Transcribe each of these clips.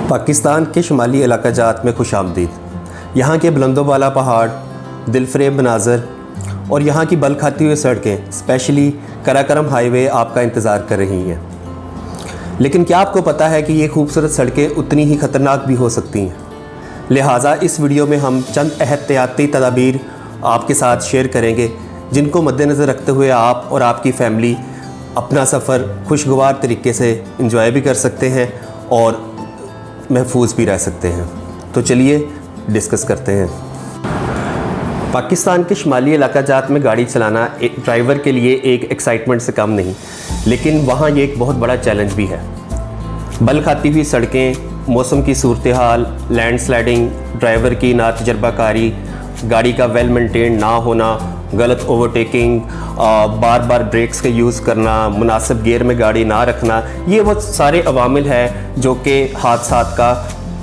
पाकिस्तान के शुमाली इलाका जात में खुशामदीद। यहाँ के बुलंदोबाला पहाड़, दिलफरेब मनाज़र और यहाँ की बल खाती हुई सड़कें, स्पेशली कराकरम हाईवे आपका इंतज़ार कर रही हैं। लेकिन क्या आपको पता है कि ये खूबसूरत सड़कें उतनी ही ख़तरनाक भी हो सकती हैं? लिहाजा इस वीडियो में हम चंद एहतियाती तदाबीर आपके साथ शेयर करेंगे, जिनको मद्देनज़र रखते हुए आप और आपकी फ़ैमिली अपना सफ़र खुशगवार तरीके से इंजॉय भी कर सकते हैं और महफूज भी रह सकते हैं। तो चलिए डिस्कस करते हैं। पाकिस्तान के शुमाली इलाका जात में गाड़ी चलाना एक ड्राइवर के लिए एक एक्साइटमेंट से कम नहीं, लेकिन वहाँ ये एक बहुत बड़ा चैलेंज भी है। बल खाती हुई सड़कें, मौसम की सूरत हाल, लैंडस्लाइडिंग, ड्राइवर की नातजर्बाकारी, गाड़ी का वेल मेंटेन ना होना, गलत ओवरटेकिंग, बार बार ब्रेक्स का यूज़ करना, मुनासिब गियर में गाड़ी ना रखना, ये वो सारे अवामिल हैं जो कि हादसात का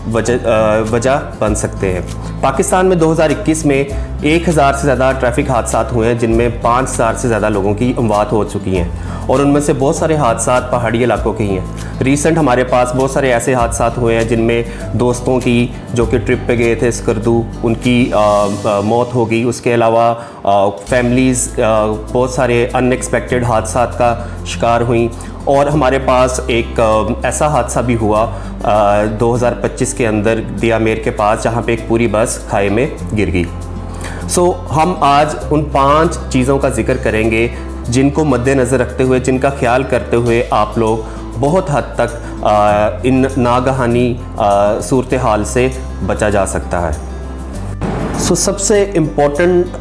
वजह बन सकते हैं। पाकिस्तान में 2021 में 1000 से ज़्यादा ट्रैफिक हादसात हुए हैं, जिनमें 5000 से ज़्यादा लोगों की अमवात हो चुकी हैं और उनमें से बहुत सारे हादसात पहाड़ी इलाकों के ही हैं। रिसेंट हमारे पास बहुत सारे ऐसे हादसात हुए हैं जिनमें दोस्तों की जो कि ट्रिप पे गए थे स्कर्दू, उनकी मौत हो गई। उसके अलावा फैमिलीज़ बहुत सारे अनएक्सपेक्टेड हादसात का शिकार हुई। और हमारे पास एक ऐसा हादसा भी हुआ 2025 के अंदर दियामेर के पास, जहाँ पे एक पूरी बस खाई में गिर गई। हम आज उन 5 चीज़ों का जिक्र करेंगे जिनको मद्देनज़र रखते हुए, जिनका ख्याल करते हुए आप लोग बहुत हद तक इन नागहानी सूरत हाल से बचा जा सकता है। सबसे इम्पोर्टेंट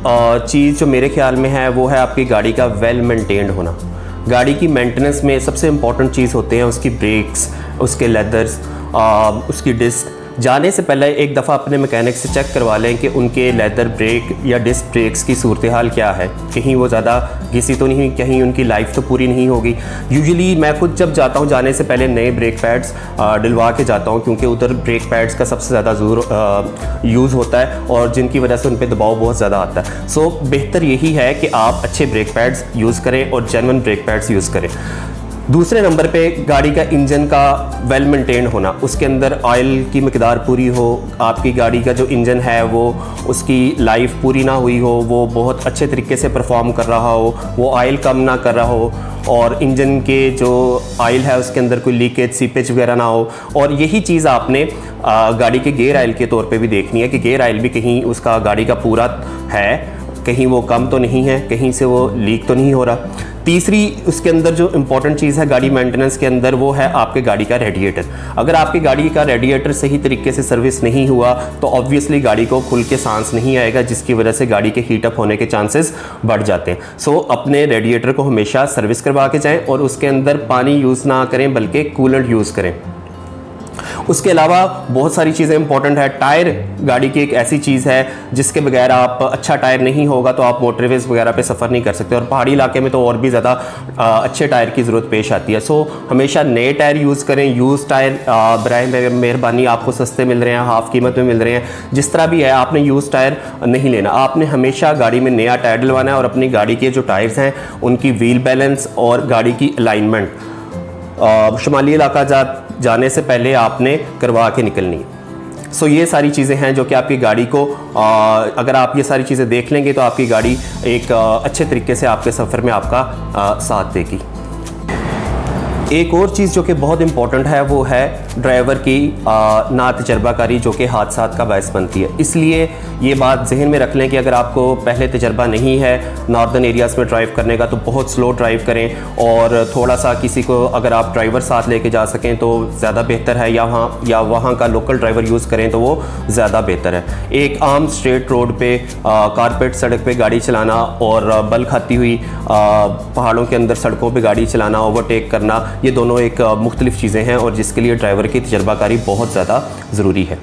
चीज़ जो मेरे ख्याल में है वो है आपकी गाड़ी का वेल मेंटेन्ड होना। गाड़ी की मेंटेनेंस में सबसे इम्पॉर्टेंट चीज़ होते हैं उसकी ब्रेक्स, उसके लेदर्स, उसकी डिस्क। जाने से पहले एक दफ़ा अपने मैकेनिक से चेक करवा लें कि उनके लेदर ब्रेक या डिस्क ब्रेक्स की सूरत हाल क्या है, कहीं वो ज़्यादा घिसी तो नहीं, कहीं उनकी लाइफ तो पूरी नहीं होगी। यूजुअली मैं खुद जब जाता हूँ जाने से पहले नए ब्रेक पैड्स डलवा के जाता हूँ, क्योंकि उधर ब्रेक पैड्स का सबसे ज़्यादा यूज़ होता है और जिनकी वजह से उन पर दबाव बहुत ज़्यादा आता है। बेहतर यही है कि आप अच्छे ब्रेक पैड्स यूज़ करें और जेन्युइन ब्रेक पैड्स यूज़ करें। दूसरे नंबर पे गाड़ी का इंजन का वेल मेंटेन होना, उसके अंदर ऑयल की मकदार पूरी हो, आपकी गाड़ी का जो इंजन है वो उसकी लाइफ पूरी ना हुई हो, वो बहुत अच्छे तरीके से परफॉर्म कर रहा हो, वो ऑयल कम ना कर रहा हो और इंजन के जो ऑयल है उसके अंदर कोई लीकेज सीपेज वगैरह ना हो। और यही चीज़ आपने गाड़ी के गेयर ऑयल के तौर पे भी देखनी है कि गेयर ऑयल भी कहीं उसका गाड़ी का पूरा है, कहीं वो कम तो नहीं है, कहीं से वो लीक तो नहीं हो रहा। तीसरी उसके अंदर जो इम्पॉर्टेंट चीज़ है गाड़ी मेंटेनेंस के अंदर, वो है आपके गाड़ी का रेडिएटर। अगर आपकी गाड़ी का रेडिएटर सही तरीके से सर्विस नहीं हुआ तो ऑब्वियसली गाड़ी को खुल के सांस नहीं आएगा, जिसकी वजह से गाड़ी के हीटअप होने के चांसेस बढ़ जाते हैं। अपने रेडिएटर को हमेशा सर्विस करवा के जाएँ और उसके अंदर पानी यूज़ ना करें बल्कि कूलेंट यूज़ करें। उसके अलावा बहुत सारी चीज़ें इंपॉर्टेंट है। टायर गाड़ी की एक ऐसी चीज़ है जिसके बगैर आप, अच्छा टायर नहीं होगा तो आप मोटरवेज वगैरह पे सफ़र नहीं कर सकते, और पहाड़ी इलाके में तो और भी ज़्यादा अच्छे टायर की ज़रूरत पेश आती है। हमेशा नए टायर यूज़ करें। यूज़ टायर बराए मेहरबानी आपको सस्ते मिल रहे हैं, हाफ़ कीमत में मिल रहे हैं। जिस तरह भी है, आपने यूज़ टायर नहीं लेना, आपने हमेशा गाड़ी में नया टायर डलवाना है और अपनी गाड़ी के जो टायर्स हैं उनकी व्हील बैलेंस और गाड़ी की अलाइनमेंट शुमाली इलाका जाने से पहले आपने करवा के निकलनी है। ये सारी चीज़ें हैं जो कि आपकी गाड़ी को अगर आप ये सारी चीज़ें देख लेंगे तो आपकी गाड़ी एक अच्छे तरीके से आपके सफ़र में आपका साथ देगी। एक और चीज़ जो कि बहुत इम्पॉर्टेंट है वो है ड्राइवर की नातजर्बाकारी, जो कि हादसात का बायस बनती है। इसलिए ये बात जहन में रख लें कि अगर आपको पहले तजर्बा नहीं है नॉर्दर्न एरियाज़ में ड्राइव करने का तो बहुत स्लो ड्राइव करें, और थोड़ा सा किसी को अगर आप ड्राइवर साथ लेके जा सकें तो ज़्यादा बेहतर है, या वहाँ का लोकल ड्राइवर यूज़ करें तो वो ज़्यादा बेहतर है। एक आम स्ट्रेट रोड पे कारपेट सड़क पे गाड़ी चलाना और बल खाती हुई पहाड़ों के अंदर सड़कों पे गाड़ी चलाना, ओवरटेक करना, ये दोनों एक मुख्तलिफ चीज़ें हैं और जिसके लिए ड्राइवर की तजर्बाकारी बहुत ज़्यादा ज़रूरी है।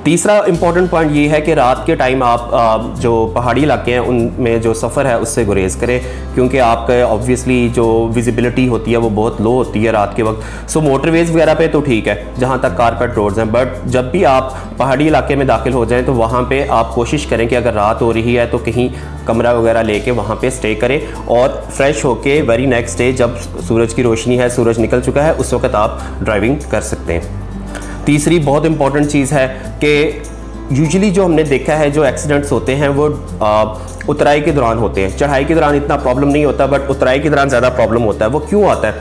तीसरा इंपॉर्टेंट पॉइंट ये है कि रात के टाइम आप जो पहाड़ी इलाके हैं उनमें जो सफ़र है उससे गुरेज करें, क्योंकि आपके ऑब्वियसली जो विजिबिलिटी होती है वो बहुत लो होती है रात के वक्त। मोटरवेज वगैरह पे तो ठीक है जहाँ तक कारपेट रोड्स हैं, बट जब भी आप पहाड़ी इलाके में दाखिल हो जाएं तो वहाँ पे आप कोशिश करें कि अगर रात हो रही है तो कहीं कमरा वगैरह लेके वहाँ पे स्टे करें और फ्रेश होके वेरी नेक्स्ट डे जब सूरज की रोशनी है, सूरज निकल चुका है, उस वक्त आप ड्राइविंग कर सकते हैं। तीसरी बहुत इंपॉर्टेंट चीज़ है कि यूजुअली जो हमने देखा है जो एक्सीडेंट्स होते हैं वो उतराई के दौरान होते हैं। चढ़ाई के दौरान इतना प्रॉब्लम नहीं होता, बट उतराई के दौरान ज़्यादा प्रॉब्लम होता है। वो क्यों आता है?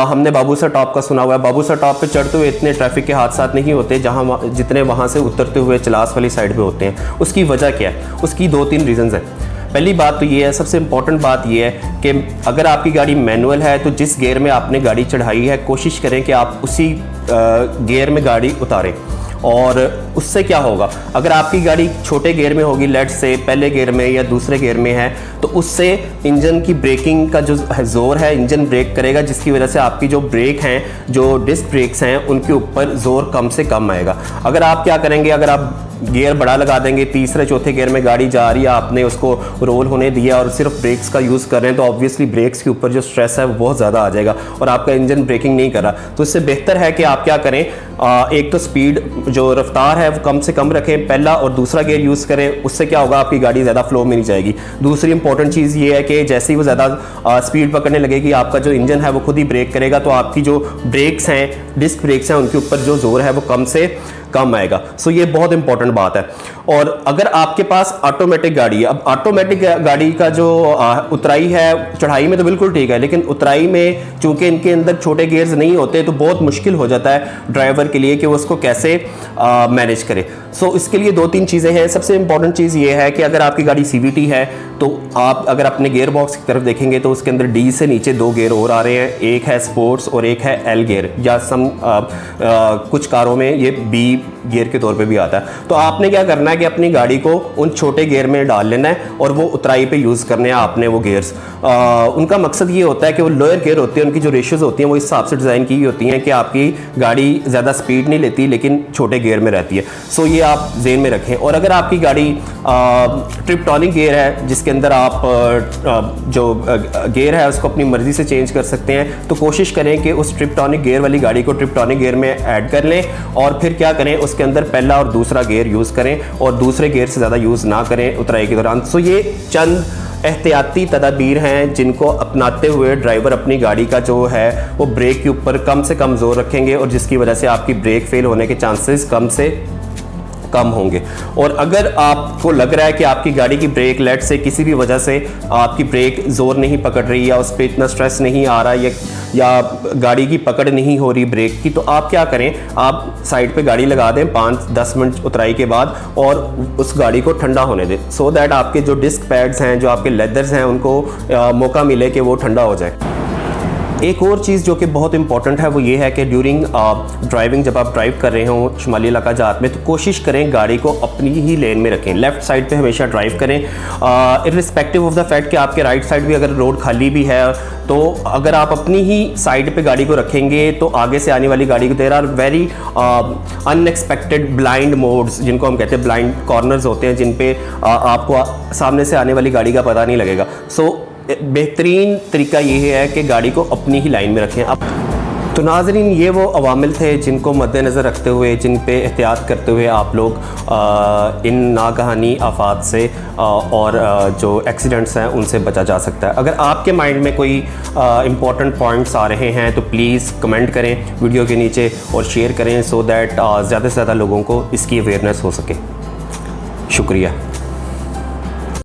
हमने बाबूसर टॉप का सुना हुआ है। बाबूसर टॉप पे चढ़ते हुए इतने ट्रैफिक के हादसात नहीं होते जहाँ जितने वहाँ से उतरते हुए चलास वाली साइड पे होते हैं। उसकी वजह क्या है? उसकी 2-3 रीज़न्स हैं। पहली बात तो ये है, सबसे इम्पॉर्टेंट बात ये है कि अगर आपकी गाड़ी मैनुअल है तो जिस गियर में आपने गाड़ी चढ़ाई है कोशिश करें कि आप उसी गियर में गाड़ी उतारें। और उससे क्या होगा, अगर आपकी गाड़ी छोटे गियर में होगी, लेट्स से पहले गियर में या दूसरे गियर में है, तो उससे इंजन की ब्रेकिंग का जो ज़ोर है, इंजन ब्रेक करेगा, जिसकी वजह से आपकी जो ब्रेक हैं, जो डिस्क ब्रेक्स हैं, उनके ऊपर ज़ोर कम से कम आएगा। अगर आप क्या करेंगे, अगर आप गियर बड़ा लगा देंगे, तीसरे चौथे गियर में गाड़ी जा रही है, आपने उसको रोल होने दिया और सिर्फ ब्रेक्स का यूज़ कर रहे हैं, तो ऑब्वियसली ब्रेक्स के ऊपर जो स्ट्रेस है वो बहुत ज़्यादा आ जाएगा और आपका इंजन ब्रेकिंग नहीं कर रहा। तो इससे बेहतर है कि आप क्या करें, एक तो स्पीड जो रफ्तार है वो कम से कम रखें, पहला और दूसरा गियर यूज़ करें। उससे क्या होगा, आपकी गाड़ी ज़्यादा फ्लो में नहीं जाएगी। दूसरी इंपॉर्टेंट चीज़ ये है कि जैसे ही वो ज़्यादा स्पीड पकड़ने लगेगी, आपका जो इंजन है वो खुद ही ब्रेक करेगा, तो आपकी जो ब्रेक्स हैं, डिस्क ब्रेक्स हैं, उनके ऊपर जो जोर है वो कम से कम आएगा। सो ये बहुत इंपॉर्टेंट बात है। और अगर आपके पास ऑटोमेटिक गाड़ी है, अब ऑटोमेटिक गाड़ी का जो उतराई है, चढ़ाई में तो बिल्कुल ठीक है, लेकिन उतराई में चूंकि इनके अंदर छोटे गियर्स नहीं होते तो बहुत मुश्किल हो जाता है ड्राइवर के लिए कि वो उसको कैसे मैनेज करे। सो इसके लिए 2-3 चीज़ें हैं। सबसे इंपॉर्टेंट चीज़ ये है कि अगर आपकी गाड़ी CVT है तो आप अगर अपने गियर बॉक्स की तरफ देखेंगे तो उसके अंदर D से नीचे 2 गियर और आ रहे हैं, एक है स्पोर्ट्स और एक है L गियर, या कुछ कारों में ये B गियर के तौर पे भी आता है। तो आपने क्या करना है कि अपनी गाड़ी को उन छोटे गियर में डाल लेना है और वो उतराई पे यूज़ करने हैं आपने वो गियर्स। उनका मकसद ये होता है कि वो लोअर गियर होते हैं, उनकी जो रेशियोज होती हैं वो इस हिसाब से डिज़ाइन की होती हैं कि आपकी गाड़ी ज़्यादा स्पीड नहीं लेती लेकिन छोटे गियर में रहती है। सो ये आप ज़हन में रखें। और अगर आपकी गाड़ी ट्रिप्टॉनिक गियर है जिसके अंदर आप जो गियर है उसको अपनी मर्ज़ी से चेंज कर सकते हैं, तो कोशिश करें कि उस ट्रिप्टॉनिक गियर वाली गाड़ी को ट्रिप्टॉनिक गियर में ऐड कर लें और फिर क्या करें, उसके अंदर पहला और दूसरा गियर यूज़ करें और दूसरे गियर से ज़्यादा यूज़ ना करें उतराई के दौरान। सो ये चंद एहतियाती तदाबीर हैं जिनको अपनाते हुए ड्राइवर अपनी गाड़ी का जो है वो ब्रेक के ऊपर कम से कम जोर रखेंगे और जिसकी वजह से आपकी ब्रेक फेल होने के चांसेस कम से कम होंगे। और अगर आपको लग रहा है कि आपकी गाड़ी की ब्रेक लेट से किसी भी वजह से आपकी ब्रेक जोर नहीं पकड़ रही या उस पर इतना स्ट्रेस नहीं आ रहा या गाड़ी की पकड़ नहीं हो रही ब्रेक की, तो आप क्या करें, आप साइड पे गाड़ी लगा दें 5-10 मिनट उतराई के बाद और उस गाड़ी को ठंडा होने दें, सो दैट आपके जो डिस्क पैड्स हैं, जो आपके लेदर्स हैं, उनको मौका मिले कि वो ठंडा हो जाए। एक और चीज़ जो कि बहुत इंपॉर्टेंट है वो ये है कि ड्यूरिंग ड्राइविंग जब आप ड्राइव कर रहे हो शुमाली इलाका जात में, तो कोशिश करें गाड़ी को अपनी ही लेन में रखें, लेफ़्ट साइड पे हमेशा ड्राइव करें, इर्रिस्पेक्टिव ऑफ द फैक्ट कि आपके राइट साइड भी अगर रोड खाली भी है, तो अगर आप अपनी ही साइड पे गाड़ी को रखेंगे तो आगे से आने वाली गाड़ी को, there are very unexpected blind modes जिनको हम कहते हैं, ब्लाइंड कॉर्नर्स होते हैं जिन पे आपको सामने से आने वाली गाड़ी का पता नहीं लगेगा। सो बेहतरीन तरीका ये है कि गाड़ी को अपनी ही लाइन में रखें। अब तो नाज़रीन, ये वो अवामिल थे जिनको मद्देनज़र रखते हुए, जिन पे एहतियात करते हुए आप लोग इन नागहानी आफात से और जो एक्सीडेंट्स हैं उनसे बचा जा सकता है। अगर आपके माइंड में कोई इंपॉर्टेंट पॉइंट्स आ रहे हैं तो प्लीज़ कमेंट करें वीडियो के नीचे और शेयर करें, सो दैट ज़्यादा से ज़्यादा लोगों को इसकी अवेयरनेस हो सके। शुक्रिया।